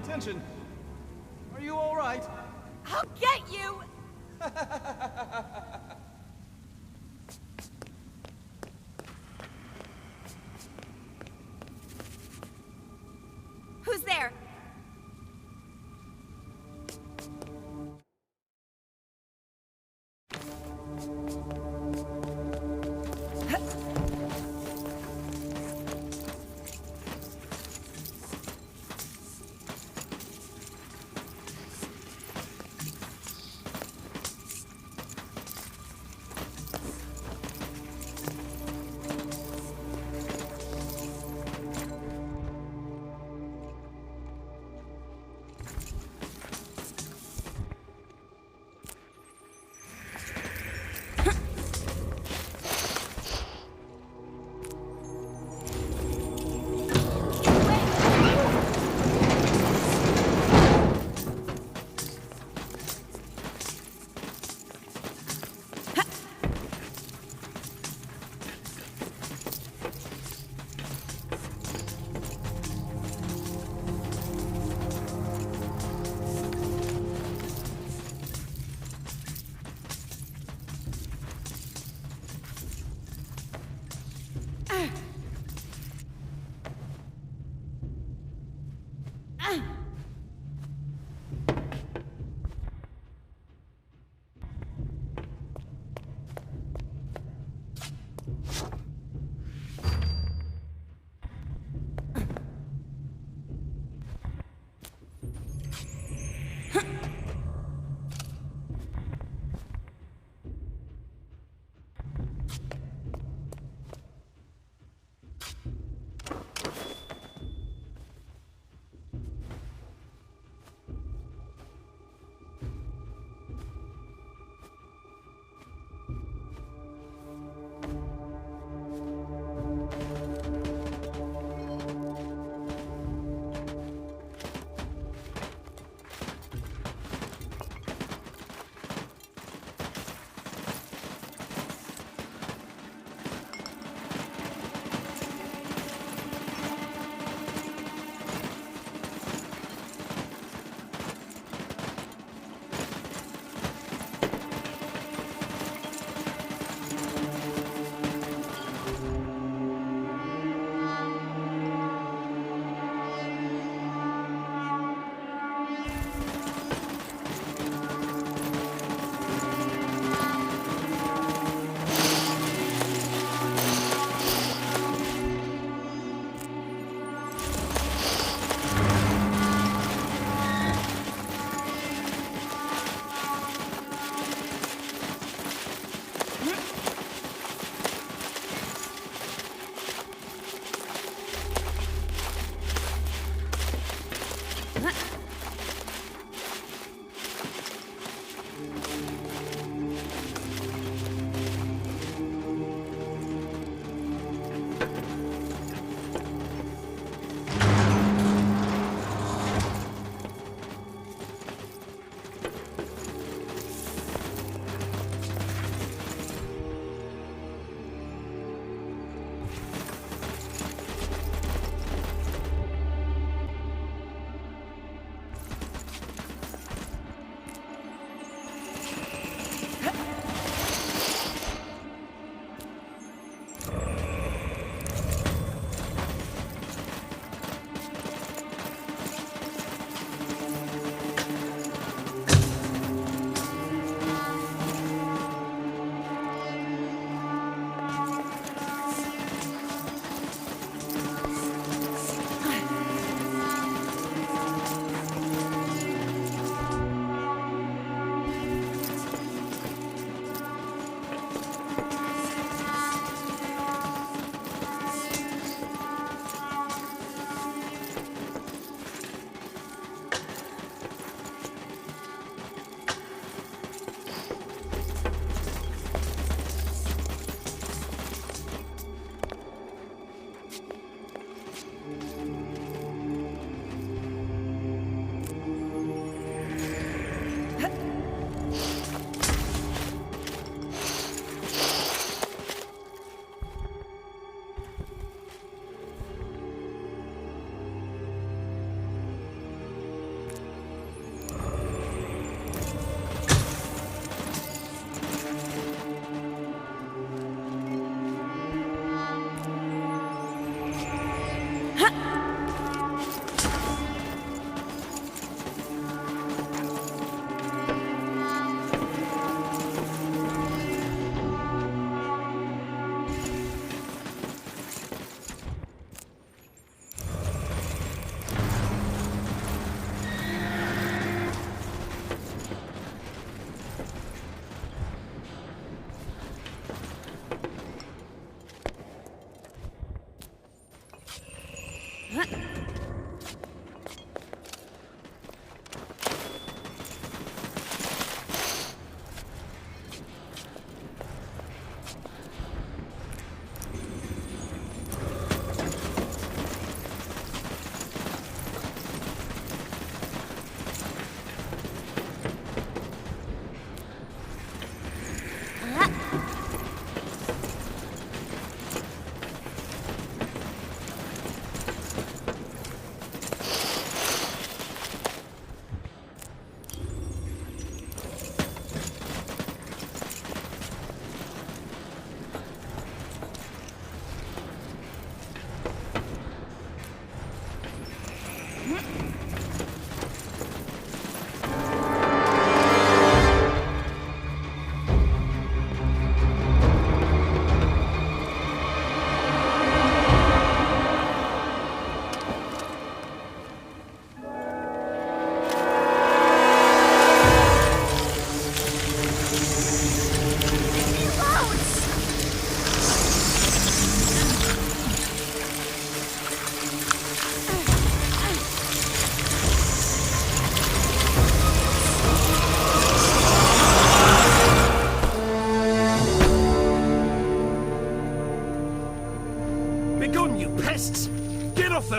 intention. Are you all right? I'll get you! Who's there?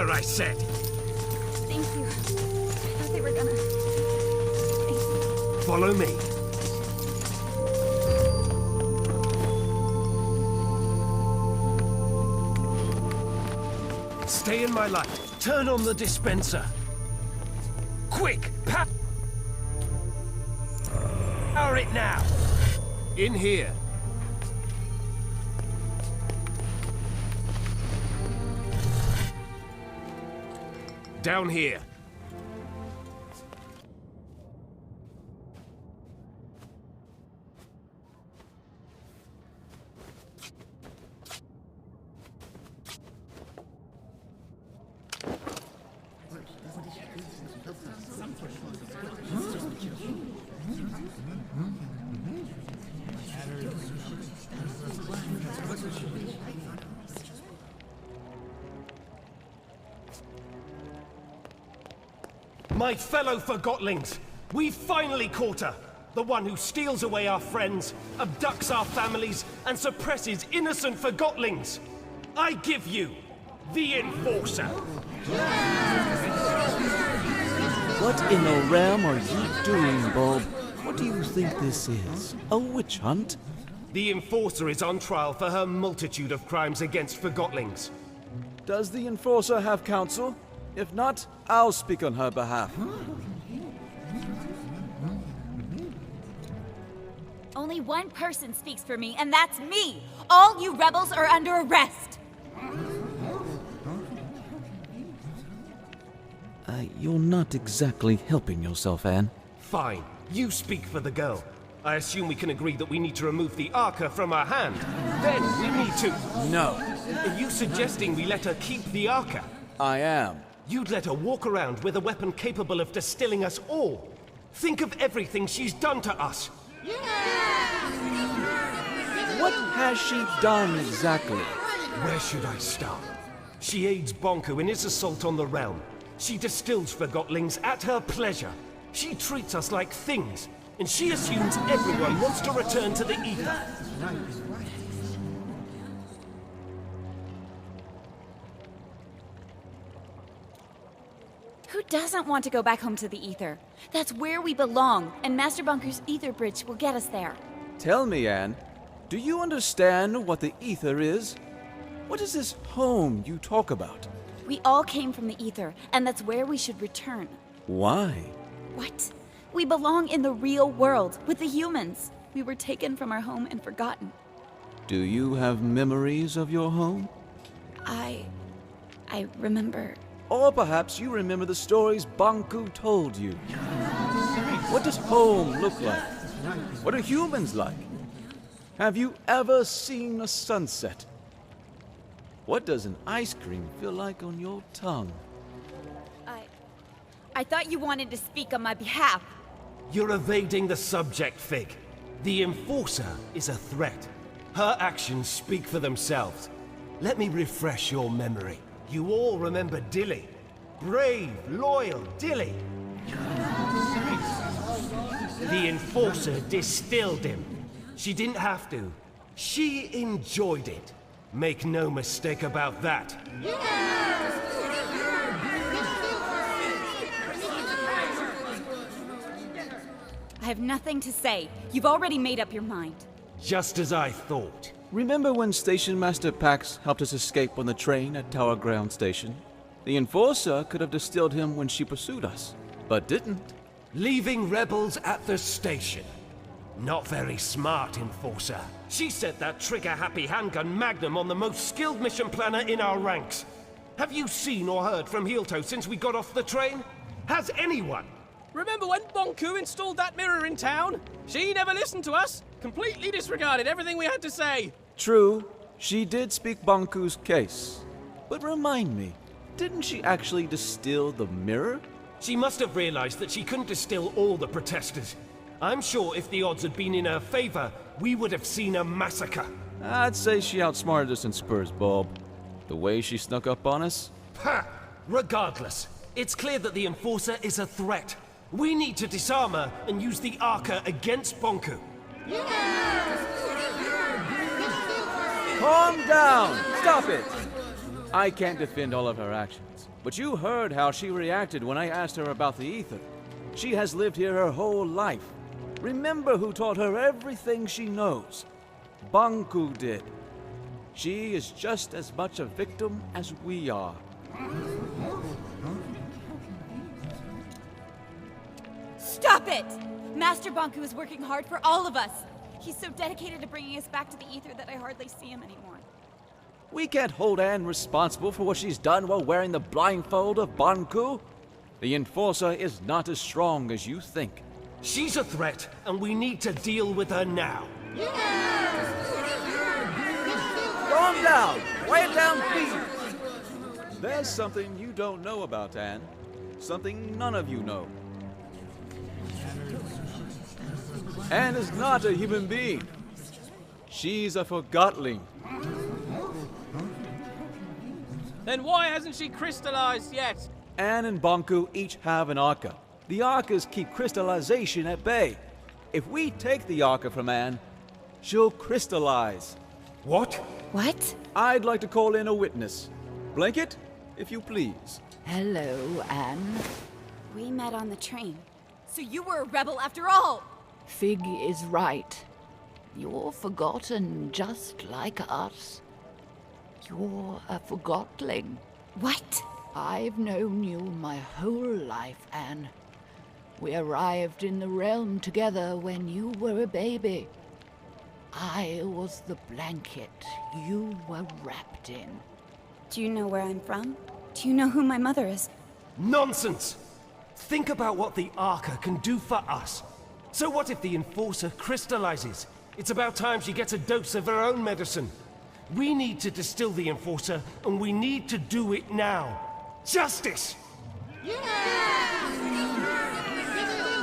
I said. Thank you. I thought they were gonna... Follow me. Stay in my light. Turn on the dispenser. Quick! Power it now! In here. Down here. My fellow Forgotlings, we've finally caught her! The one who steals away our friends, abducts our families, and suppresses innocent Forgotlings! I give you, the Enforcer! What in the realm are you doing, Bob? What do you think this is? A witch hunt? The Enforcer is on trial for her multitude of crimes against Forgotlings. Does the Enforcer have counsel? If not, I'll speak on her behalf. Only one person speaks for me, and that's me! All you rebels are under arrest! You're not exactly helping yourself, Anne. Fine. You speak for the girl. I assume we can agree that we need to remove the Arca from her hand. Then we need to... No. Are you suggesting we let her keep the Arca? I am. You'd let her walk around with a weapon capable of distilling us all. Think of everything she's done to us. What has she done exactly? Where should I start? She aids Bonku in his assault on the realm. She distills Forgotlings at her pleasure. She treats us like things, and she assumes everyone wants to return to the Ether. Who doesn't want to go back home to the Ether? That's where we belong, and Master Bunker's Ether Bridge will get us there. Tell me, Anne, do you understand what the Ether is? What is this home you talk about? We all came from the Ether, and that's where we should return. Why? What? We belong in the real world, with the humans. We were taken from our home and forgotten. Do you have memories of your home? I remember... Or perhaps you remember the stories Bonku told you. What does home look like? What are humans like? Have you ever seen a sunset? What does an ice cream feel like on your tongue? I thought you wanted to speak on my behalf. You're evading the subject, Fig. The Enforcer is a threat. Her actions speak for themselves. Let me refresh your memory. you all remember Dilly. Brave, loyal Dilly. The Enforcer distilled him. She didn't have to. She enjoyed it. Make no mistake about that. I have nothing to say. You've already made up your mind. Just as I thought. Remember when Station Master Pax helped us escape on the train at Tower Ground Station? The Enforcer could have distilled him when she pursued us, but didn't. Leaving rebels at the station. Not very smart, Enforcer. She set that trigger-happy handgun Magnum on the most skilled mission planner in our ranks. Have you seen or heard from Heelto since we got off the train? Has anyone? Remember when Bonku installed that mirror in town? She never listened to us. Completely disregarded everything we had to say. True, she did speak Bonku's case. But remind me, didn't she actually distill the mirror? She must have realized that she couldn't distill all the protesters. I'm sure if the odds had been in her favor, we would have seen a massacre. I'd say she outsmarted us in Spurs, Bob. The way she snuck up on us? Ha! Regardless, it's clear that the Enforcer is a threat. We need to disarm her and use the Arca against Bonku. Calm down! Stop it! I can't defend all of her actions, but you heard how she reacted when I asked her about the ether. She has lived here her whole life. Remember who taught her everything she knows. Bonku did. She is just as much a victim as we are. Stop it! Master Bonku is working hard for all of us. He's so dedicated to bringing us back to the ether that I hardly see him anymore. We can't hold Anne responsible for what she's done while wearing the blindfold of Bonku. The Enforcer is not as strong as you think. She's a threat, and we need to deal with her now. Calm down! Quiet down, please! There's something you don't know about Anne. Something none of you know. Anne is not a human being. She's a Forgotling. Then why hasn't she crystallized yet? Anne and Bonku each have an Arca. The Arcas keep crystallization at bay. If we take the Arca from Anne, she'll crystallize. What? What? I'd like to call in a witness. Blanket, if you please. Hello, Anne. We met on the train. So you were a rebel after all! Fig is right. You're forgotten just like us. You're a Forgotling. What? I've known you my whole life, Anne. We arrived in the realm together when you were a baby. I was the blanket you were wrapped in. Do you know where I'm from? Do you know who my mother is? Nonsense! Think about what the Arca can do for us. So what if the Enforcer crystallizes? It's about time she gets a dose of her own medicine. We need to distill the Enforcer, and we need to do it now. Justice!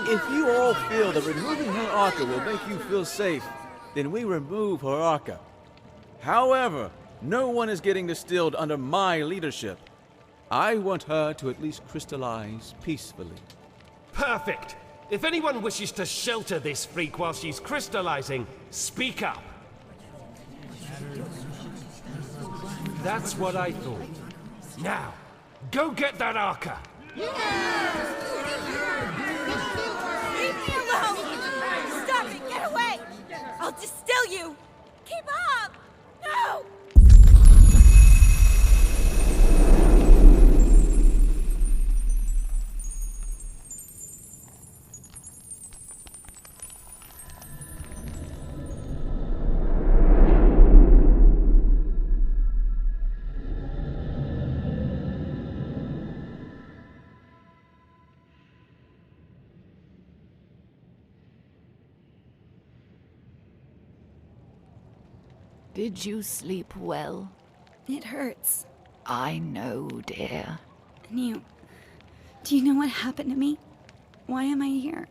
If you all feel that removing her Arca will make you feel safe, then we remove her Arca. However, no one is getting distilled under my leadership. I want her to at least crystallize peacefully. Perfect! If anyone wishes to shelter this freak while she's crystallizing, speak up. That's what I thought. Now, go get that Arca! Leave me alone! Stop it! Get away! I'll distill you! Keep up! No! Did you sleep well? It hurts. I know, dear. And do you know what happened to me? Why am I here?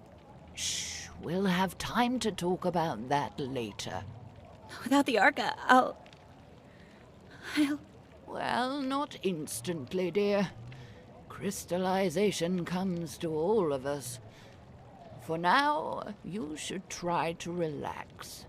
Shh, we'll have time to talk about that later. Without the Arca, Well, not instantly, dear. Crystallization comes to all of us. For now, you should try to relax.